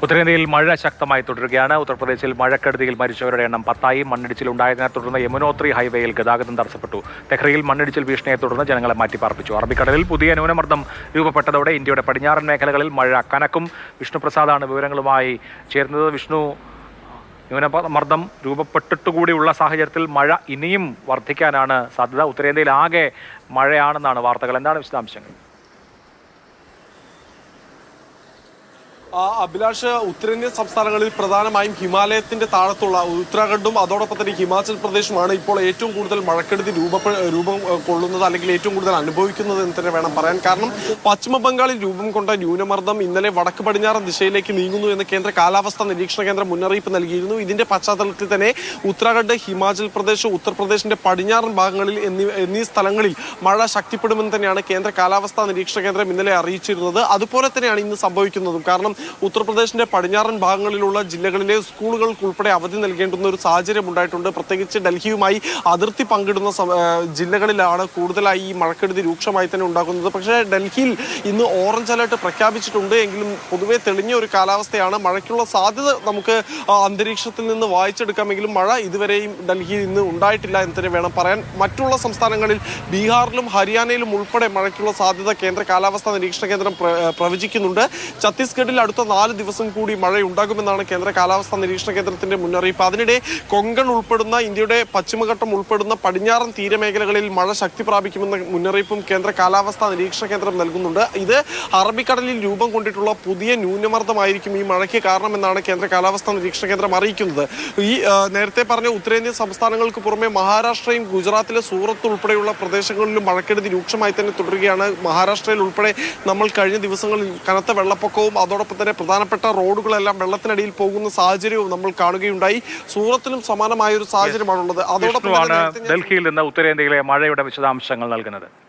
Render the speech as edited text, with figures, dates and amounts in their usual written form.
ഉത്തരേന്ത്യയിൽ മഴ ശക്തമായി തുടരുകയാണ്. ഉത്തർപ്രദേശിൽ മഴക്കെടുതിയിൽ മരിച്ചവരുടെ എണ്ണം 10ആയി. മണ്ണിടിച്ചിൽ ഉണ്ടായതിനെ തുടർന്ന് യമുനോത്രി ഹൈവേയിൽ ഗതാഗതം തടസ്സപ്പെട്ടു. തെഹ്രിയിൽ മണ്ണിടിച്ചിൽ ഭീഷണിയെ തുടർന്ന് ജനങ്ങളെ മാറ്റിപ്പാർപ്പിച്ചു. അറബിക്കടലിൽ പുതിയ ന്യൂനമർദ്ദം രൂപപ്പെട്ടതോടെ ഇന്ത്യയുടെ പടിഞ്ഞാറൻ മേഖലകളിൽ മഴ കനക്കും. വിഷ്ണുപ്രസാദാണ് വിവരങ്ങളുമായി ചേർന്നത്. വിഷ്ണു, ന്യൂനമർദ്ദം രൂപപ്പെട്ടിട്ടുകൂടിയുള്ള സാഹചര്യത്തിൽ മഴ ഇനിയും വർദ്ധിക്കാനാണ് സാധ്യത. ഉത്തരേന്ത്യയിൽ ആകെ മഴയാണെന്നാണ് വാർത്തകൾ. എന്താണ് വിശദാംശങ്ങൾ? അഭിലാഷ്, ഉത്തരേന്ത്യൻ സംസ്ഥാനങ്ങളിൽ പ്രധാനമായും ഹിമാലയത്തിന്റെ താഴത്തുള്ള ഉത്തരാഖണ്ഡും അതോടൊപ്പം തന്നെ ഹിമാചൽ പ്രദേശുമാണ് ഇപ്പോൾ ഏറ്റവും കൂടുതൽ മഴക്കെടുതി രൂപം കൊള്ളുന്നത്, അല്ലെങ്കിൽ ഏറ്റവും കൂടുതൽ അനുഭവിക്കുന്നത് എന്ന് തന്നെ വേണം പറയാൻ. കാരണം പശ്ചിമ ബംഗാളിൽ രൂപം കൊണ്ട ന്യൂനമർദ്ദം ഇന്നലെ വടക്ക് പടിഞ്ഞാറൻ ദിശയിലേക്ക് നീങ്ങുന്നു എന്ന് കേന്ദ്ര കാലാവസ്ഥാ നിരീക്ഷണ കേന്ദ്രം മുന്നറിയിപ്പ് നൽകിയിരുന്നു. ഇതിന്റെ പശ്ചാത്തലത്തിൽ തന്നെ ഉത്തരാഖണ്ഡ്, ഹിമാചൽ പ്രദേശ്, ഉത്തർപ്രദേശിന്റെ പടിഞ്ഞാറൻ ഭാഗങ്ങളിൽ എന്നീ സ്ഥലങ്ങളിൽ മഴ ശക്തിപ്പെടുമെന്ന് തന്നെയാണ് കേന്ദ്ര കാലാവസ്ഥാ നിരീക്ഷണ കേന്ദ്രം ഇന്നലെ അറിയിച്ചിരുന്നത്. അതുപോലെ തന്നെയാണ് ഇന്ന് സംഭവിക്കുന്നതും. കാരണം ഉത്തർപ്രദേശിന്റെ പടിഞ്ഞാറൻ ഭാഗങ്ങളിലുള്ള ജില്ലകളിലെ സ്കൂളുകൾക്ക് ഉൾപ്പെടെ അവധി നൽകേണ്ടുന്ന ഒരു സാഹചര്യം ഉണ്ടായിട്ടുണ്ട്. പ്രത്യേകിച്ച് ഡൽഹിയുമായി അതിർത്തി പങ്കിടുന്ന ജില്ലകളിലാണ് കൂടുതലായി ഈ മഴക്കെടുതി രൂക്ഷമായി തന്നെ ഉണ്ടാകുന്നത്. പക്ഷേ ഡൽഹിയിൽ ഇന്ന് ഓറഞ്ച് അലർട്ട് പ്രഖ്യാപിച്ചിട്ടുണ്ട്. എങ്കിലും പൊതുവെ തെളിഞ്ഞ ഒരു കാലാവസ്ഥയാണ്. മഴയ്ക്കുള്ള സാധ്യത നമുക്ക് അന്തരീക്ഷത്തിൽ നിന്ന് വായിച്ചെടുക്കാമെങ്കിലും മഴ ഇതുവരെയും ഡൽഹിയിൽ ഇന്ന് ഉണ്ടായിട്ടില്ല എന്ന് തന്നെ വേണം പറയാൻ. മറ്റുള്ള സംസ്ഥാനങ്ങളിൽ ബീഹാറിലും ഹരിയാനയിലും ഉൾപ്പെടെ മഴയ്ക്കുള്ള സാധ്യത കേന്ദ്ര കാലാവസ്ഥാ നിരീക്ഷണ കേന്ദ്രം പ്രവചിക്കുന്നുണ്ട്. ഛത്തീസ്ഗഡിൽ അടുത്ത 4 ദിവസം കൂടി മഴയുണ്ടാകുമെന്നാണ് കേന്ദ്ര കാലാവസ്ഥാ നിരീക്ഷണ കേന്ദ്രത്തിന്റെ മുന്നറിയിപ്പ്. അതിനിടെ കൊങ്കൺ ഉൾപ്പെടുന്ന ഇന്ത്യയുടെ പശ്ചിമഘട്ടം ഉൾപ്പെടുന്ന പടിഞ്ഞാറൻ തീരമേഖലകളിൽ മഴ ശക്തി പ്രാപിക്കുമെന്ന മുന്നറിയിപ്പും കേന്ദ്ര കാലാവസ്ഥാ നിരീക്ഷണ കേന്ദ്രം നൽകുന്നുണ്ട്. ഇത് അറബിക്കടലിൽ രൂപം കൊണ്ടിട്ടുള്ള പുതിയ ന്യൂനമർദ്ദമായിരിക്കും ഈ മഴയ്ക്ക് കാരണമെന്നാണ് കേന്ദ്ര കാലാവസ്ഥാ നിരീക്ഷണ കേന്ദ്രം അറിയിക്കുന്നത്. ഈ നേരത്തെ പറഞ്ഞ ഉത്തരേന്ത്യൻ സംസ്ഥാനങ്ങൾക്ക് പുറമെ മഹാരാഷ്ട്രയും ഗുജറാത്തിലെ സൂറത്ത് ഉൾപ്പെടെയുള്ള പ്രദേശങ്ങളിലും മഴക്കെടുതി രൂക്ഷമായി തന്നെ തുടരുകയാണ്. മഹാരാഷ്ട്രയിൽ ഉൾപ്പെടെ നമ്മൾ കഴിഞ്ഞ ദിവസങ്ങളിൽ കനത്ത വെള്ളപ്പൊക്കവും അതോടൊപ്പം തന്നെ പ്രധാനപ്പെട്ട റോഡുകളെല്ലാം വെള്ളത്തിനടിയിൽ പോകുന്ന സാഹചര്യവും നമ്മൾ കാണുകയുണ്ടായി. സൂറത്തിലും സമാനമായ ഒരു സാഹചര്യമാണുള്ളത്. അതോടൊപ്പം ഡൽഹിയിൽ നിന്ന് ഉത്തരേന്ത്യയിലെ മഴയുടെ വിശദാംശങ്ങൾ നൽകുന്നത്.